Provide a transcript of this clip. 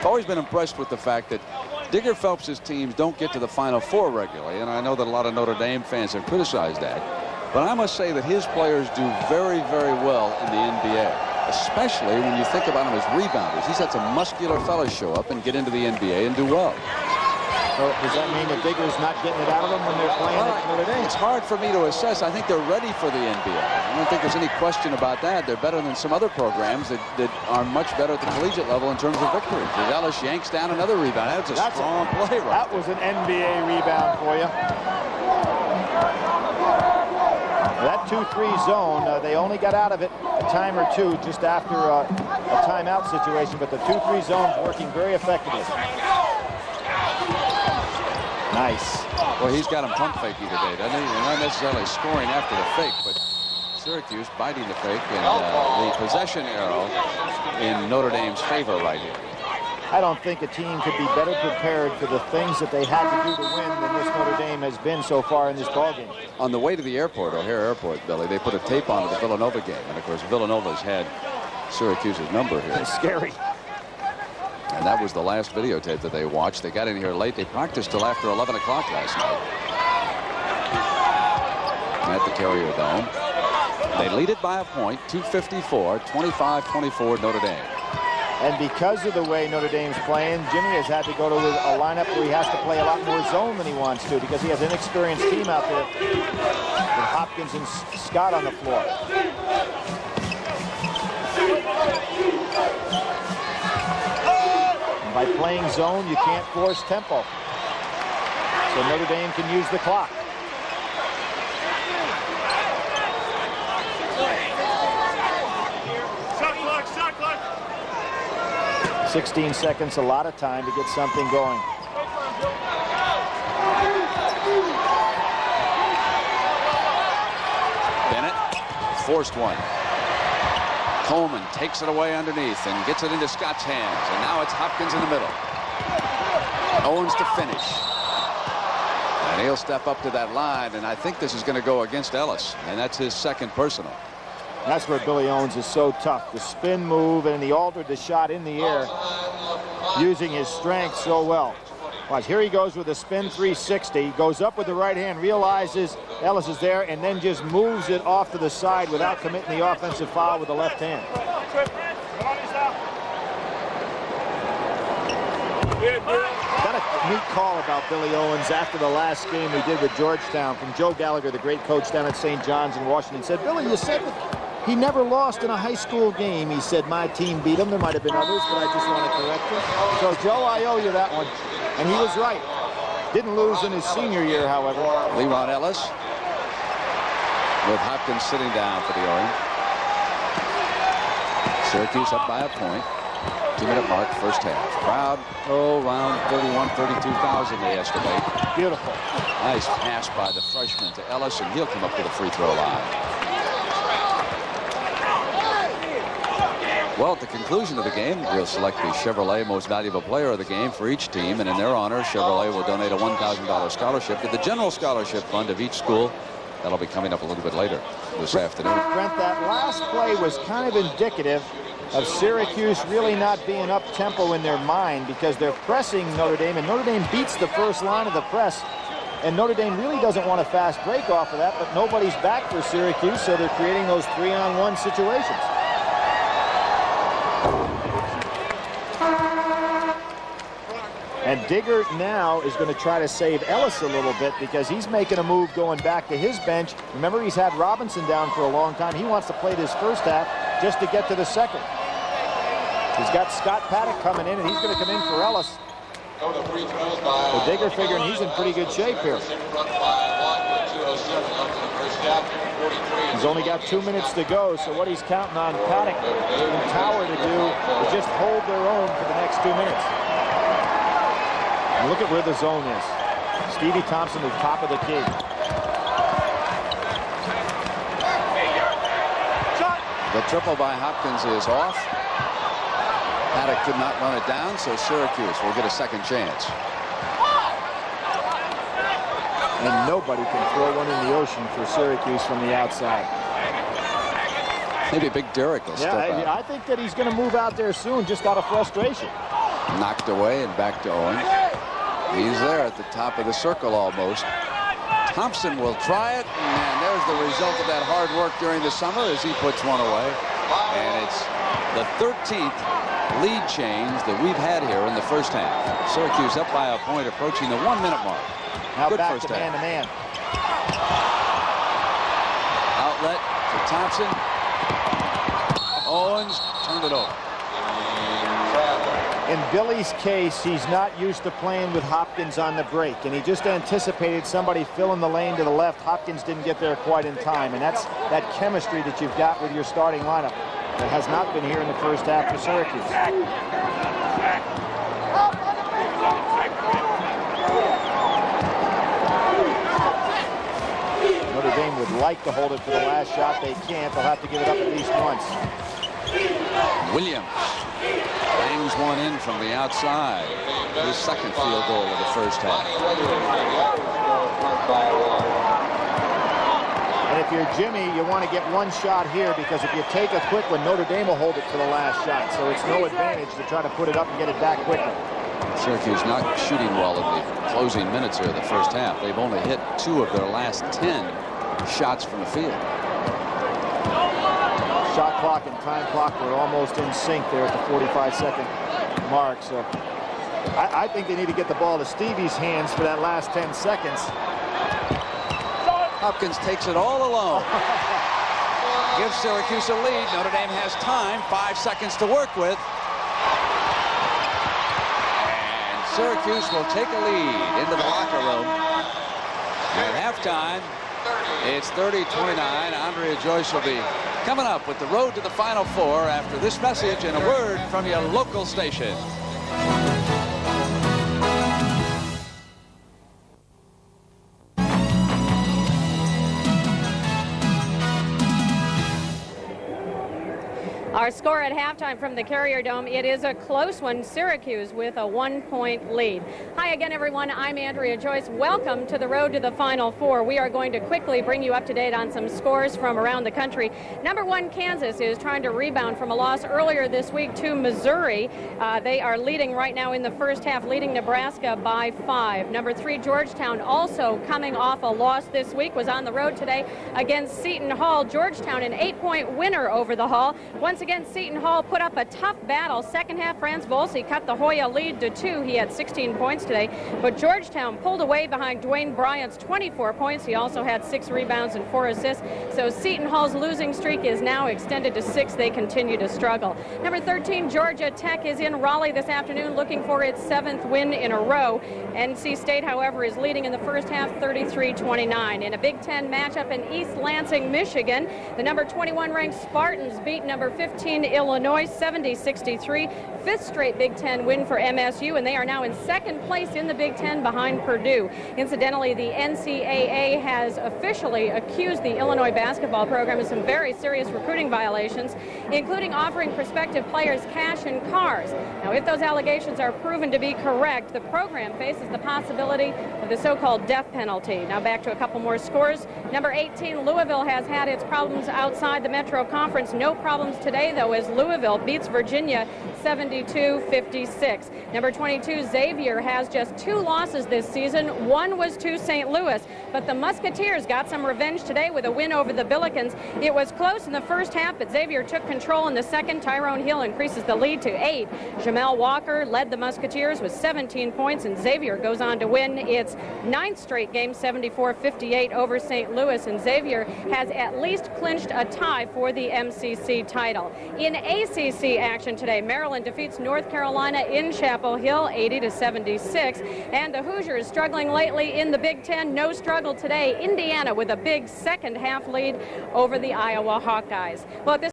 I've always been impressed with the fact that Digger Phelps's teams don't get to the Final Four regularly, and I know that a lot of Notre Dame fans have criticized that. But I must say that his players do very, very well in the NBA, especially when you think about him as rebounders. He's had some muscular fellas show up and get into the NBA and do well. So does that mean that Digger's not getting it out of them when they're playing at Notre Dame? It's hard for me to assess. I think they're ready for the NBA. I don't think there's any question about that. They're better than some other programs that are much better at the collegiate level in terms of victories. Ellis yanks down another rebound. That's a strong play, right? That was an NBA rebound for you. That 2-3 zone, they only got out of it a time or two just after a timeout situation, but the 2-3 zone's working very effectively. Nice. Well, he's got him pump faking today, doesn't he? Not necessarily scoring after the fake, but Syracuse biting the fake, and the possession arrow in Notre Dame's favor right here. I don't think a team could be better prepared for the things that they had to do to win than this Notre Dame has been so far in this ballgame. On the way to the airport, O'Hare Airport, Billy, they put a tape on to the Villanova game, and of course Villanova's had Syracuse's number here. It's scary. And that was the last videotape that they watched. They got in here late. They practiced till after 11 o'clock last night at the Carrier Dome. They lead it by a point, 2:54, 25-24 Notre Dame. And because of the way Notre Dame's playing, Jimmy has had to go to a lineup where he has to play a lot more zone than he wants to because he has an inexperienced team out there with Hopkins and Scott on the floor. And by playing zone, you can't force tempo. So Notre Dame can use the clock. 16 seconds, a lot of time to get something going. Bennett forced one. Coleman takes it away underneath and gets it into Scott's hands. And now it's Hopkins in the middle. Owens to finish. And he'll step up to that line, and I think this is going to go against Ellis, and that's his second personal. That's where Billy Owens is so tough. The spin move, and he altered the shot in the air, using his strength so well. Watch, here he goes with a spin 360, goes up with the right hand, realizes Ellis is there, and then just moves it off to the side without committing the offensive foul with the left hand. Got a neat call about Billy Owens after the last game we did with Georgetown from Joe Gallagher, the great coach down at St. John's in Washington. Said, Billy, you said that he never lost in a high school game. He said, my team beat him. There might have been others, but I just want to correct you. So, Joe, I owe you that one. And he was right. Didn't lose in his senior year, however. Leron Ellis with Hopkins sitting down for the Orange. Syracuse up by a point. 2-minute mark, first half. Crowd, around 31,000, 32,000 they estimate. Beautiful. Nice pass by the freshman to Ellis, and he'll come up to the free throw line. Well, at the conclusion of the game, we'll select the Chevrolet Most Valuable Player of the game for each team, and in their honor, Chevrolet will donate a $1,000 scholarship to the General Scholarship Fund of each school. That'll be coming up a little bit later this afternoon. Brent, that last play was kind of indicative of Syracuse really not being up-tempo in their mind because they're pressing Notre Dame, and Notre Dame beats the first line of the press, and Notre Dame really doesn't want a fast break off of that, but nobody's back for Syracuse, so they're creating those 3-on-1 situations. And Digger now is going to try to save Ellis a little bit because he's making a move going back to his bench. Remember, he's had Robinson down for a long time. He wants to play this first half just to get to the second. He's got Scott Paddock coming in, and he's going to come in for Ellis. So Digger figuring he's in pretty good shape here. He's only got 2 minutes to go, so what he's counting on Paddock and Tower to do is just hold their own for the next 2 minutes. And look at where the zone is. Stevie Thompson is top of the key. The triple by Hopkins is off. Paddock could not run it down, so Syracuse will get a second chance. And nobody can throw one in the ocean for Syracuse from the outside. Maybe Big Derrick will step out. I think that he's going to move out there soon just out of frustration. Knocked away and back to Owens. He's there at the top of the circle almost. Thompson will try it, and there's the result of that hard work during the summer as he puts one away. And it's the 13th lead change that we've had here in the first half. Syracuse up by a point, approaching the 1-minute mark. Now good back first to half. man-to-man. Outlet for Thompson. Owens turned it over. In Billy's case, he's not used to playing with Hopkins on the break, and he just anticipated somebody filling the lane to the left. Hopkins didn't get there quite in time, and that's that chemistry that you've got with your starting lineup that has not been here in the first half for Syracuse. Notre Dame would like to hold it for the last shot. They can't. They'll have to give it up at least once. Williams bangs one in from the outside. His second field goal of the first half. And if you're Jimmy, you want to get one shot here, because if you take a quick one, Notre Dame will hold it for the last shot. So it's no advantage to try to put it up and get it back quickly. Syracuse not shooting well in the closing minutes here of the first half. They've only hit 2 of their last 10 shots from the field. Shot clock and time clock were almost in sync there at the 45-second mark. So I think they need to get the ball to Stevie's hands for that last 10 seconds. Hopkins takes it all alone. Gives Syracuse a lead. Notre Dame has time, 5 seconds to work with. And Syracuse will take a lead into the locker room. At halftime, it's 30-29. Andrea Joyce will be coming up with the road to the Final Four after this message and a word from your local station. Our score at halftime from the Carrier Dome, it is a close one. Syracuse with a 1-point lead. Hi again, everyone. I'm Andrea Joyce. Welcome to the road to the Final Four. We are going to quickly bring you up to date on some scores from around the country. Number 1, Kansas is trying to rebound from a loss earlier this week to Missouri. They are leading right now in the first half, leading Nebraska by 5. Number 3, Georgetown, also coming off a loss this week, was on the road today against Seton Hall. Georgetown, an 8-point winner over the Hall. Once again, Seton Hall put up a tough battle. Second half, Franz Volsi cut the Hoya lead to 2. He had 16 points today. But Georgetown pulled away behind Dwayne Bryant's 24 points. He also had 6 rebounds and 4 assists. So Seton Hall's losing streak is now extended to 6. They continue to struggle. Number 13, Georgia Tech is in Raleigh this afternoon looking for its 7th win in a row. NC State, however, is leading in the first half 33-29. In a Big Ten matchup in East Lansing, Michigan, the number 21 ranked Spartans beat number 15 Illinois 70-63. 5th straight Big Ten win for MSU, and they are now in 2nd place in the Big Ten behind Purdue. Incidentally, the NCAA has officially accused the Illinois basketball program of some very serious recruiting violations, including offering prospective players cash and cars. Now, if those allegations are proven to be correct, the program faces the possibility of the so-called death penalty. Now back to a couple more scores. Number 18, Louisville has had its problems outside the Metro Conference. No problems today, though, as Louisville beats Virginia 72-56. Number 22, Xavier, has just 2 losses this season. 1 was to St. Louis, but the Musketeers got some revenge today with a win over the Billikens. It was close in the first half, but Xavier took control in the second. Tyrone Hill increases the lead to 8. Jamel Walker led the Musketeers with 17 points, and Xavier goes on to win its 9th straight game, 74-58 over St. Louis, and Xavier has at least clinched a tie for the MCC title. In ACC action today, Maryland defeats North Carolina in Chapel Hill 80-76, and the Hoosiers struggling lately in the Big Ten. No struggle today. Indiana with a big second half lead over the Iowa Hawkeyes. Well, at this